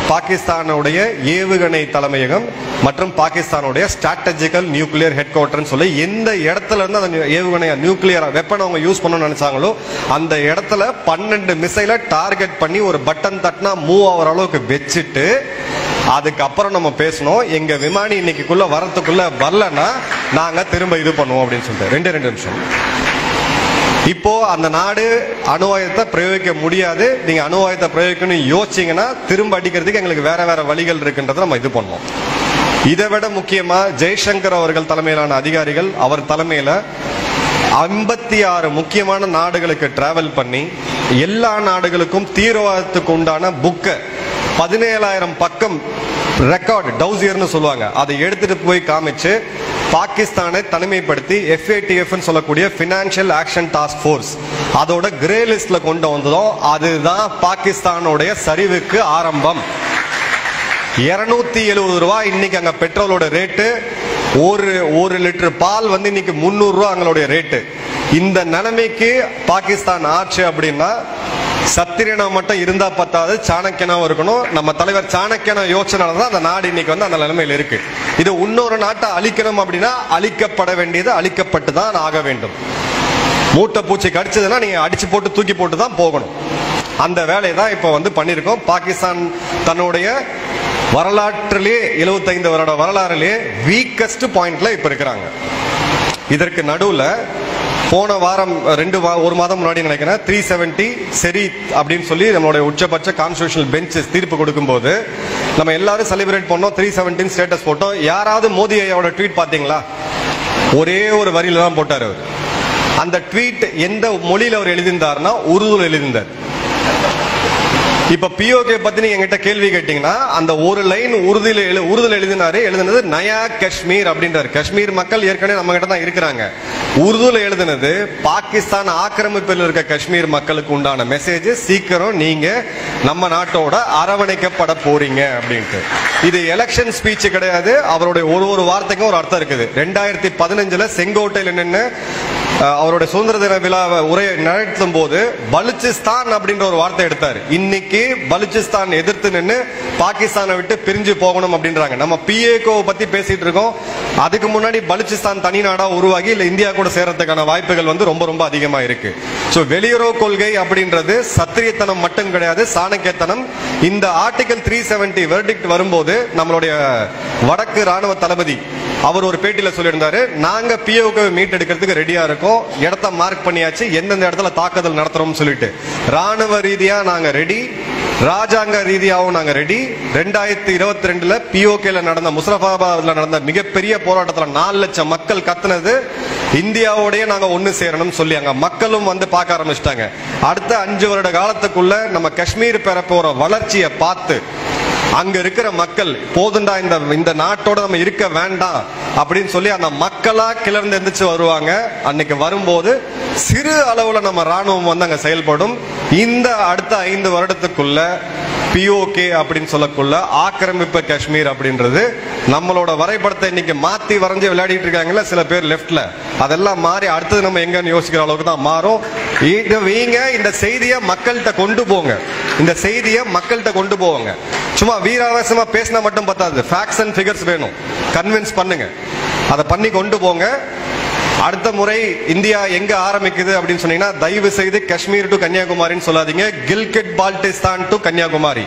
பாகிஸ்தானுடைய ஏவுகணை தலைமையகம் மற்றும் பாகிஸ்தானுடைய ஸ்ட்ராட்டஜிக்கல் நியூக்ளியர் ஹெட் குவார்டர்னு சொல்லி எந்த இடத்துல இருந்து அந்த ஏவுகணை நியூக்ளியர் வெப்பன் அவங்க யூஸ் பண்ணணும்னு நினைச்சாங்களோ அந்த இடத்துல 12 மிசைலை டார்கெட் பண்ணி ஒரு பட்டன் தட்டினா மூவ் ஆகிற அளவுக்கு வச்சுட்டு அதுக்கப்புறம் நம்ம பேசணும். எங்க விமானி இன்னைக்குள்ள வரத்துக்குள்ள வரலன்னா நாங்க திரும்ப இது பண்ணுவோம் அப்படின்னு சொல்லிட்டு 2 நிமிஷம். இப்போ அந்த நாடு அணு ஆயுதத்தை பிரயோகிக்க முடியாது. நீங்க அணு ஆயுதத்தை பிரயோகிக்கணும்னு யோசிச்சீங்கன்னா திரும்ப அடிக்கிறதுக்கு எங்களுக்கு வேற வேற வழிகள் இருக்குன்றதை நம்ம இது பண்ணுவோம். இதை விட முக்கியமா ஜெய்சங்கர் அவர்கள் தலைமையிலான அதிகாரிகள் அவர் தலைமையில 56 முக்கியமான நாடுகளுக்கு டிராவல் பண்ணி எல்லா நாடுகளுக்கும் தீவிரவாதத்துக்கு உண்டான புக்கை 17,000 பக்கம் ரெக்கார்டு டவுசியர்னு சொல்லுவாங்க அதை எடுத்துட்டு போய் காமிச்சு பாகிஸ்தானை தனிமைப்படுத்தி FATF சொல்லக்கூடிய பினான்சியல் ஆக்ஷன் டாஸ்க் ஃபோர்ஸ் அதோட கிரே லிஸ்ட்ல கொண்டு வந்ததும் அதுதான் பாகிஸ்தானுடைய சரிவுக்கு ஆரம்பம். 270 ரூபாய் இன்னைக்கு அங்க பெட்ரோலோட ரேட்டு, ஒரு லிட்டர் பால் வந்து இன்னைக்கு 300 ரூபாய் அங்களுடைய ரேட்டு. இந்த நிலைமைக்கு பாகிஸ்தான் ஆச்சு அப்படின்னா சத்திரியனா மட்டும் இருந்தா பத்தாது, சாணக்கியனாவும் இருக்கணும். நம்ம தலைவர் சாணக்கியனா யோசனாலதான் அந்த நாடு இன்னைக்கு வந்து அந்த நிலைமையில இருக்கு. இது இன்னொரு நாட்டை அழிக்கணும் அப்படின்னா அழிக்கப்பட வேண்டியது அழிக்கப்பட்டு தான் ஆக வேண்டும். மூட்டை பூச்சி கடிச்சதுன்னா நீங்க அடிச்சு போட்டு தூக்கி போட்டு தான் போகணும். அந்த வேலையை தான் இப்ப வந்து பண்ணிருக்கோம். பாகிஸ்தான் தன்னுடைய வரலாற்றிலே 75 வருட வரலாறுலேயே வீக்கஸ்ட் பாயிண்ட்ல இப்ப இருக்கிறாங்க. இதற்கு நடுவுல போன வாரம் ஒரு மாதம் முன்னாடி நினைக்கிறேன் 370 சரி அப்படின்னு சொல்லி நம்மளுடைய உச்சபட்ச கான்ஸ்டிடியூஷனல் பெஞ்ச் தீர்ப்பு கொடுக்கும் போது நம்ம எல்லாரும் செலிப்ரேட் பண்ணோம். 317 ஸ்டேட்டஸ் போட்டோம். யாராவது மோடி ஐயாவோட ட்வீட் பாத்தீங்களா? ஒரே ஒரு வரியில தான் போட்டார் அவர். அந்த ட்வீட் எந்த மொழியில அவர் எழுதியிருந்தாருன்னா உருதுல எழுதியிருந்தார். இப்ப POK பத்தி நீங்க என்கிட்ட கேள்வி கேட்டீங்கன்னா அந்த ஒரு லைன் உருதுல எழுதினது நயா காஷ்மீர் அப்படின்றாரு. காஷ்மீர் மக்கள் ஏற்கனவே நம்ம கிட்ட தான் இருக்கிறாங்க. உருதுல எழுதினது பாகிஸ்தான் ஆக்கிரமிப்பில் இருக்க காஷ்மீர் மக்களுக்கு உண்டான மெசேஜ், சீக்கிரம் நீங்க நம்ம நாட்டோட அரவணைக்கப்பட போறீங்க அப்படின்ட்டு. இது எலெக்ஷன் ஸ்பீச் கிடையாது. அவருடைய ஒரு வார்த்தைக்கும் ஒரு அர்த்தம் இருக்குது. 2015 செங்கோட்டையில் நின்று அவருடைய சுதந்திர தின விழா உரையை நடத்தும் போது பலுச்சிஸ்தான் அப்படின்ற ஒரு வார்த்தை எடுத்தாரு. இன்னைக்கு பலுச்சிஸ்தான் எதிர்த்து நின்று பாகிஸ்தானை விட்டு பிரிஞ்சு போகணும் அப்படின்றாங்க. நம்ம PAK பத்தி பேசிட்டு இருக்கோம். அதுக்கு முன்னாடி பலுச்சிஸ்தான் தனி நாடா உருவாகி இல்ல இந்தியா கூட சேர்றதுக்கான வாய்ப்புகள் வந்து ரொம்ப ரொம்ப அதிகமா இருக்கு. சோ வெளியுறவு கொள்கை அப்படின்றது சத்திரியத்தனம் மட்டும் கிடையாது, சாணக்கியத்தனம். இந்த ஆர்டிகல் 370 வெர்டிக்ட் வரும்போது நம்மளுடைய வடக்கு ராணுவ தளபதி அவர் ஒரு பேட்டியில சொல்லியிருந்தாரு, நாங்க POK மீட்டெடுக்கிறதுக்கு ரெடியா இருக்கோம், இடத்த மார்க் பண்ணியாச்சு, எந்தெந்த இடத்துல தாக்குதல் நடத்துறோம் சொல்லிட்டு. ராணுவ ரீதியா நாங்க ரெடி, ராஜாங்க ரீதியாவும் நாங்க ரெடி. 2022 POKல நடந்த முஸ்தபாபாத்ல நடந்த மிகப்பெரிய போராட்டத்துல 4 லட்சம் மக்கள் கத்துனது இந்தியாவோடய நாங்க ஒண்ணு சேரணும் சொல்லி அங்க மக்களும் வந்து பார்க்க ஆரம்பிச்சிட்டாங்க. அடுத்த 5 வருட காலத்துக்குள்ள நம்ம காஷ்மீர் பெற போற வளர்ச்சியை பார்த்து அங்க இருக்கிற மக்கள் போதுண்டா இந்த நாட்டோட நம்ம இருக்க வேண்டாம் அப்படின்னு சொல்லி அந்த மக்களா கிளர்ந்து எந்திரிச்சு வருவாங்க. அன்னைக்கு வரும்போது சிறு அளவுல நம்ம ராணுவம் வந்து அங்க செயல்படும். இந்த அடுத்த 5 வருடத்துக்குள்ள POK அப்படின்னு சொல்லக்குள்ள ஆக்கிரமிப்பு காஷ்மீர் அப்படின்றது நம்மளோட வரைபடத்தை இன்னைக்கு மாத்தி வரைஞ்சு விளையாடிட்டு இருக்காங்கல்ல சில பேர் லெப்ட்ல, அதெல்லாம் மாறி அடுத்தது நம்ம எங்கன்னு யோசிக்கிற அளவுக்கு தான் மாறும். இந்த செய்தியை மக்கள்கிட்ட கொண்டு போங்க, இந்த செய்தியை மக்கள்கிட்ட கொண்டு போவாங்க. சும்மா வீராவேசமா பேசினா மட்டும் பத்தாது, ஃபேக்ட்ஸ் அண்ட் ஃபிகர்ஸ் வேணும். கன்வின்ஸ் பண்ணுங்க, அதை பண்ணி கொண்டு போங்க. அடுத்த முறை இந்தியா எங்க ஆரம்பிக்குது அப்படின்னு சொன்னீங்கன்னா தயவு செய்து காஷ்மீர் டு கன்னியாகுமரின்னு சொல்லாதீங்க, கில்கிட் பால்டிஸ்தான் டு கன்னியாகுமரி.